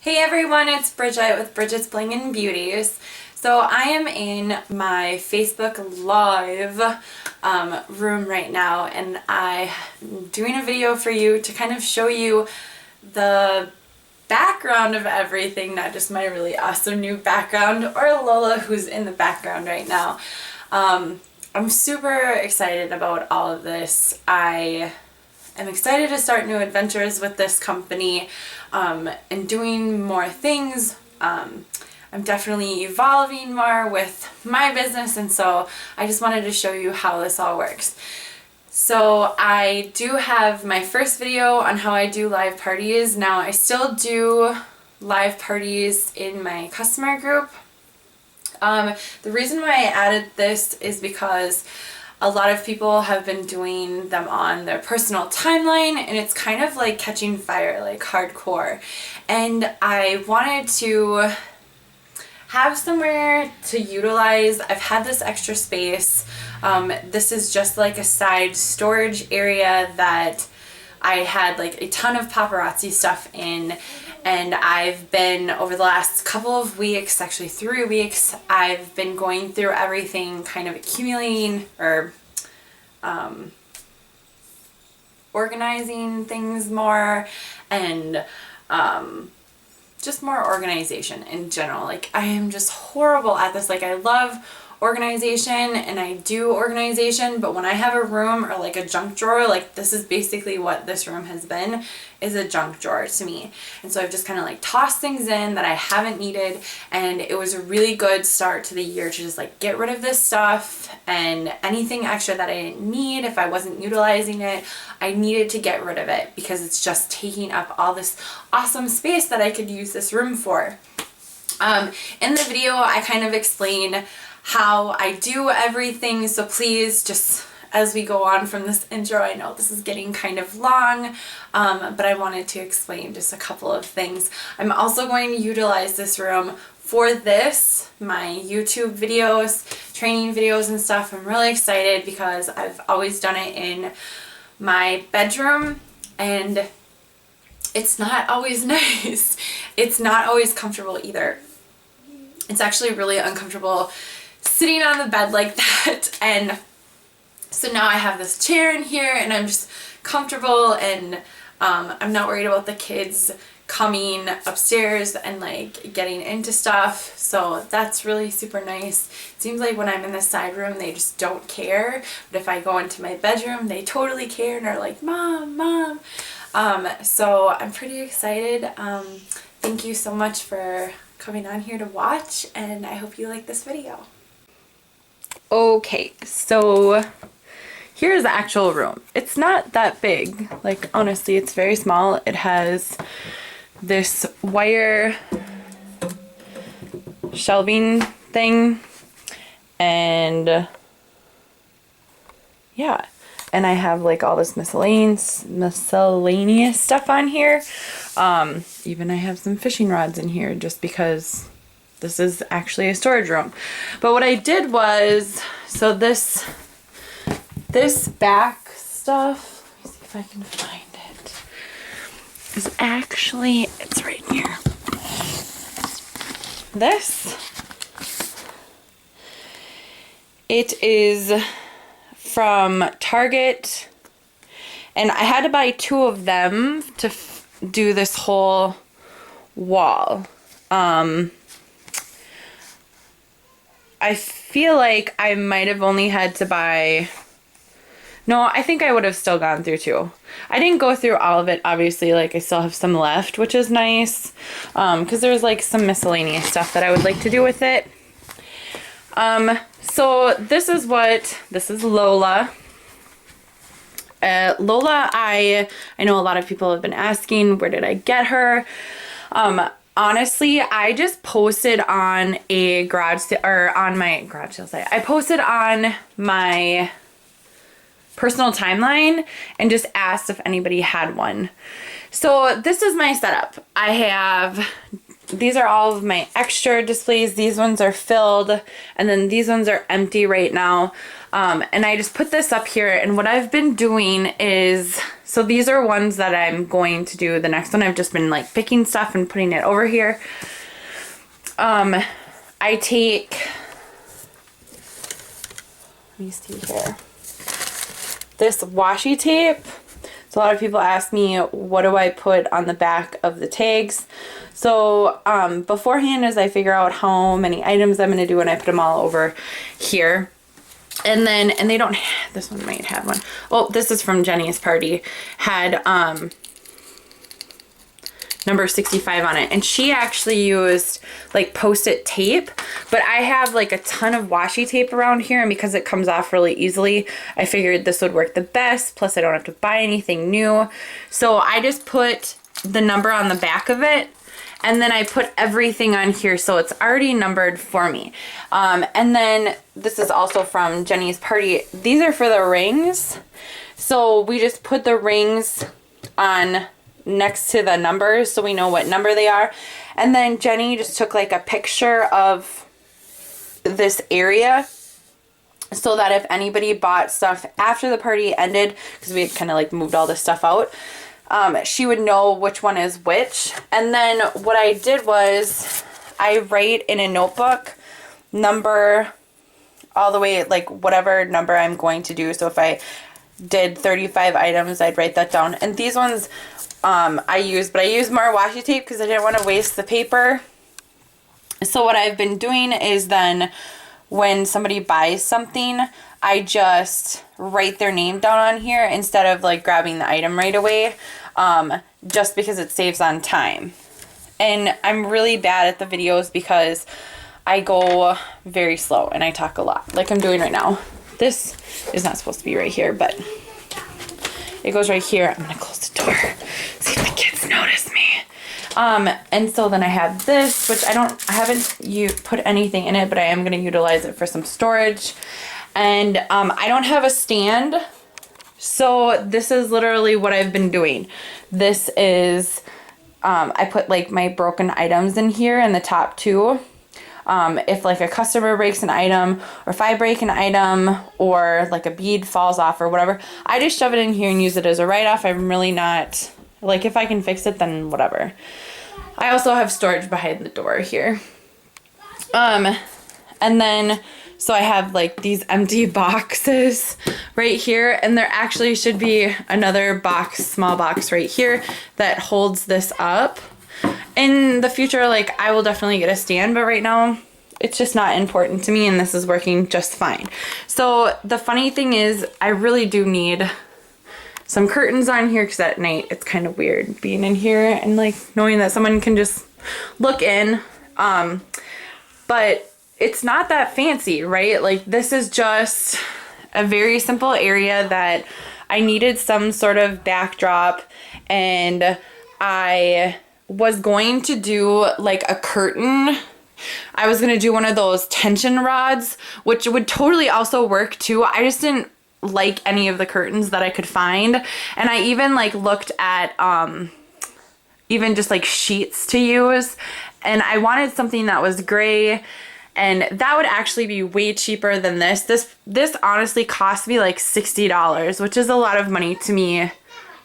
Hey everyone, it's Bridget with Bridget's Bling and Beauties. So I am in my Facebook Live room right now, and I'm doing a video for you to kind of show you the background of everything, not just my really awesome new background or Lola who's in the background right now. I'm super excited about all of this. I'm excited to start new adventures with this company and doing more things. I'm definitely evolving more with my business, and so I just wanted to show you how this all works. So I do have my first video on how I do live parties. Now I still do live parties in my customer group. The reason why I added this is because a lot of people have been doing them on their personal timeline, and it's kind of like catching fire, like hardcore. And I wanted to have somewhere to utilize. I've had this extra space. This is just like a side storage area that I had like a ton of paparazzi stuff in, and I've been, over the last couple of weeks, actually 3 weeks, I've been going through everything, kind of accumulating or organizing things more, and just more organization in general. Like, I am just horrible at this. Like, I love organization and I do organization, but when I have a room or like a junk drawer, like this is basically what this room has been, is a junk drawer to me. And so I've just kind of like tossed things in that I haven't needed, and it was a really good start to the year to just like get rid of this stuff, and anything extra that I didn't need, if I wasn't utilizing it, I needed to get rid of it because it's just taking up all this awesome space that I could use this room for. In the video I kind of explain how I do everything, so please, just as we go on from this intro, I know this is getting kind of long, but I wanted to explain just a couple of things. I'm also going to utilize this room for this, my YouTube videos, training videos and stuff. I'm really excited because I've always done it in my bedroom, and it's not always nice. It's not always comfortable either. It's actually really uncomfortable sitting on the bed like that, and so now I have this chair in here and I'm just comfortable, and I'm not worried about the kids coming upstairs and like getting into stuff, so that's really super nice. It seems like when I'm in the side room they just don't care, but if I go into my bedroom they totally care and are like, "Mom, Mom." So I'm pretty excited. Thank you so much for coming on here to watch, and I hope you like this video. Okay, so here's the actual room. It's not that big. Like, honestly, it's very small. It has this wire shelving thing, and yeah, and I have like all this miscellaneous stuff on here. Even I have some fishing rods in here just because this is actually a storage room. But what I did was, so this back stuff, let me see if I can find it, is actually, it's right here. This, it is from Target, and I had to buy 2 of them to do this whole wall. I feel like I might have only had to buy, no, I think I would have still gone through 2. I didn't go through all of it, obviously. Like, I still have some left, which is nice, because there's like some miscellaneous stuff that I would like to do with it. So this is Lola. Lola, I know a lot of people have been asking, where did I get her? Honestly, I just posted on a garage sale, or on my garage sale site. I posted on my personal timeline and just asked if anybody had one. So this is my setup. I have, these are all of my extra displays. These ones are filled, and then these ones are empty right now. And I just put this up here, and what I've been doing is so these are ones that I'm going to do the next one. I've just been like picking stuff and putting it over here. I take, let me see here, this washi tape. So a lot of people ask me, what do I put on the back of the tags? So beforehand, as I figure out how many items I'm going to do, and I put them all over here. And then, and they don't, this one might have one. Oh, this is from Jenny's party. Had number 65 on it. And she actually used like Post-it tape. But I have like a ton of washi tape around here. And because it comes off really easily, I figured this would work the best. Plus I don't have to buy anything new. So I just put the number on the back of it. And then I put everything on here, so it's already numbered for me. And then this is also from Jenny's party. These are for the rings. So we just put the rings on next to the numbers so we know what number they are. And then Jenny just took like a picture of this area so that if anybody bought stuff after the party ended, because we had kind of like moved all this stuff out, she would know which one is which. And then what I did was I write in a notebook number all the way, like whatever number I'm going to do. So if I did 35 items, I'd write that down. And these ones I use more washi tape because I didn't want to waste the paper. So what I've been doing is then when somebody buys something, I just write their name down on here instead of like grabbing the item right away, just because it saves on time. And I'm really bad at the videos because I go very slow and I talk a lot, like I'm doing right now. This is not supposed to be right here, but it goes right here. I'm gonna close the door, see if the kids notice me. And so then I have this, which I haven't put anything in it, but I am gonna utilize it for some storage. And I don't have a stand, so this is literally what I've been doing. This is, I put like my broken items in here in the top two. If like a customer breaks an item, or if I break an item, or like a bead falls off or whatever, I just shove it in here and use it as a write-off. I'm really not, like if I can fix it, then whatever. I also have storage behind the door here. And then, so I have like these empty boxes right here, and there actually should be another box, small box right here that holds this up. In the future, like I will definitely get a stand, but right now it's just not important to me, and this is working just fine. So the funny thing is I really do need some curtains on here because at night it's kind of weird being in here and like knowing that someone can just look in. But it's not that fancy, right? Like this is just a very simple area that I needed some sort of backdrop, and I was going to do like a curtain. I was gonna do one of those tension rods, which would totally also work too. I just didn't like any of the curtains that I could find. And I even like looked at even just like sheets to use, and I wanted something that was gray, and that would actually be way cheaper than this. This honestly cost me like $60, which is a lot of money to me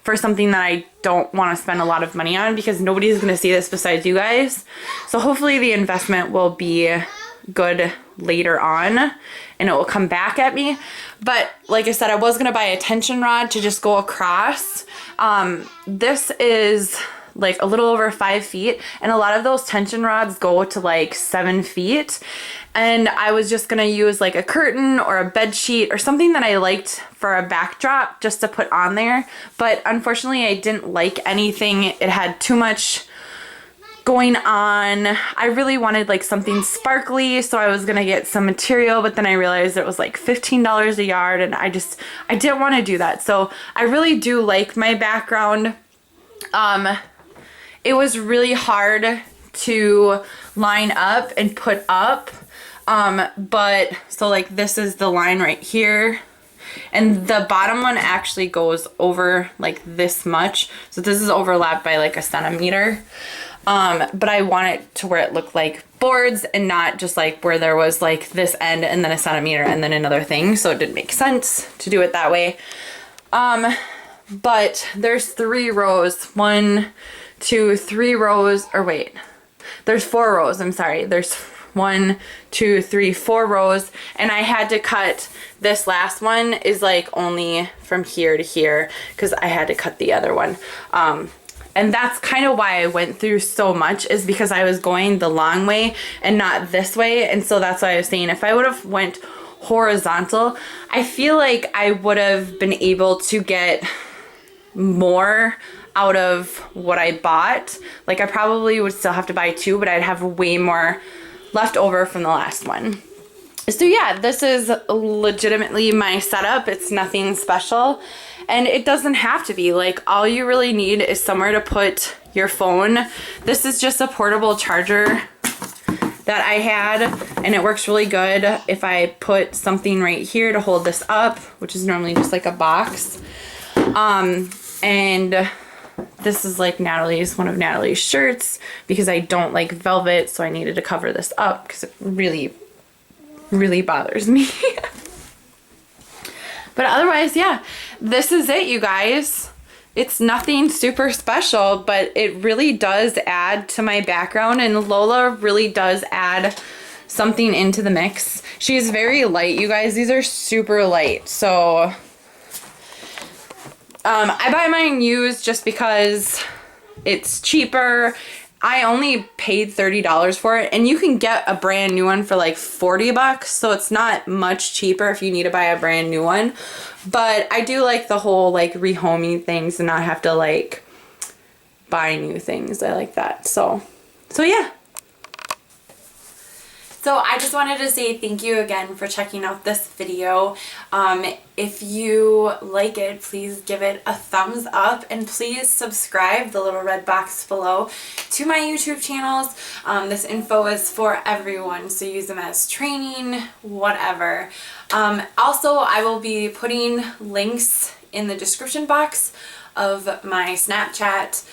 for something that I don't want to spend a lot of money on, because nobody's going to see this besides you guys. So hopefully the investment will be good later on and it will come back at me. But like I said, I was going to buy a tension rod to just go across. This is like a little over 5 feet, and a lot of those tension rods go to like 7 feet. And I was just gonna use like a curtain or a bed sheet or something that I liked for a backdrop just to put on there. But unfortunately I didn't like anything. It had too much going on. I really wanted like something sparkly, so I was gonna get some material, but then I realized it was like $15 a yard, and I didn't want to do that. So I really do like my background. It was really hard to line up and put up, but so like this is the line right here, and the bottom one actually goes over like this much, so this is overlapped by like a centimeter. But I want it to where it looked like boards and not just like where there was like this end and then a centimeter and then another thing, so it didn't make sense to do it that way. but there's 3 rows. 1, 2, 3 rows, or wait, there's 4 rows, I'm sorry. There's 1, 2, 3, 4 rows, and I had to cut this last one is like only from here to here because I had to cut the other one. And that's kind of why I went through so much, is because I was going the long way and not this way. And so that's why I was saying if I would have went horizontal, I feel like I would have been able to get more out of what I bought. Like I probably would still have to buy 2, but I'd have way more left over from the last one. So yeah, this is legitimately my setup. It's nothing special, and it doesn't have to be. Like all you really need is somewhere to put your phone. This is just a portable charger that I had, and it works really good if I put something right here to hold this up, which is normally just like a box. And this is like one of Natalie's shirts, because I don't like velvet, so I needed to cover this up because it really bothers me. But otherwise, yeah, this is it, you guys. It's nothing super special, but it really does add to my background, and Lola really does add something into the mix. She's very light, you guys. These are super light, so I buy mine used just because it's cheaper. I only paid $30 for it, and you can get a brand new one for like 40 bucks, so it's not much cheaper if you need to buy a brand new one. But I do like the whole like rehoming things and not have to like buy new things. I like that. So yeah. So I just wanted to say thank you again for checking out this video. If you like it, please give it a thumbs up, and please subscribe, the little red box below, to my YouTube channels. This info is for everyone, so use them as training, whatever. Also, I will be putting links in the description box of my Snapchat,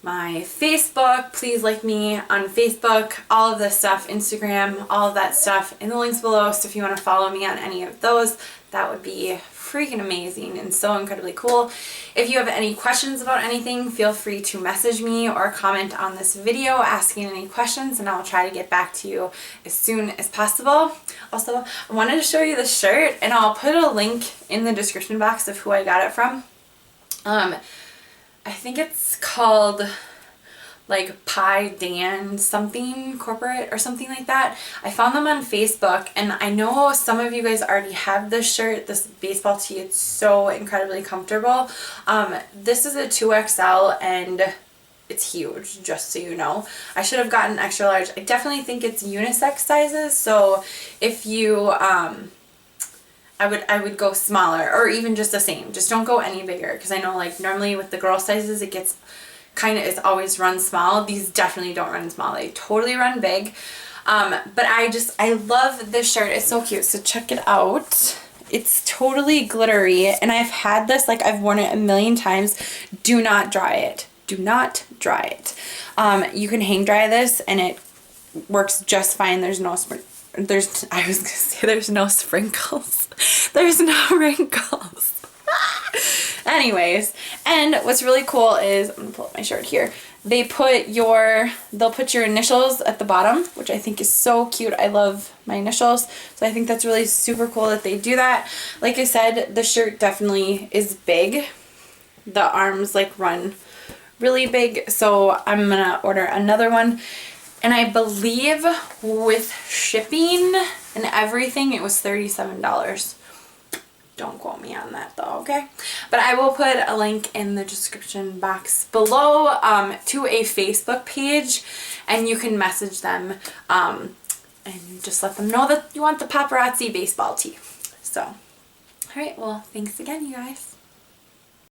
my Facebook. Please like me on Facebook, all of this stuff, Instagram, all of that stuff in the links below. So if you want to follow me on any of those, that would be freaking amazing and so incredibly cool. If you have any questions about anything, feel free to message me or comment on this video asking any questions, and I'll try to get back to you as soon as possible. Also, I wanted to show you this shirt, and I'll put a link in the description box of who I got it from. I think it's called like PaiDan something corporate or something like that. I found them on Facebook, and I know some of you guys already have this shirt, this baseball tee. It's so incredibly comfortable. This is a 2XL, and it's huge, just so you know. I should have gotten extra large. I definitely think it's unisex sizes, so if you I would go smaller, or even just the same. Just don't go any bigger, because I know like normally with the girl sizes it gets it's always run small. These definitely don't run small. They totally run big. But I love this shirt. It's so cute. So check it out. It's totally glittery, and I've had this, like I've worn it a million times. Do not dry it. Do not dry it. You can hang dry this and it works just fine. There's no I was gonna say there's no sprinkles. There's no wrinkles. Anyways, and what's really cool is, I'm gonna pull up my shirt here. They'll put your initials at the bottom, which I think is so cute. I love my initials, so I think that's really super cool that they do that. Like I said, the shirt definitely is big. The arms like run really big, so I'm gonna order another one. And I believe with shipping and everything, it was $37. Don't quote me on that though, okay? But I will put a link in the description box below to a Facebook page, and you can message them and just let them know that you want the paparazzi baseball tee. So, all right, well, thanks again, you guys.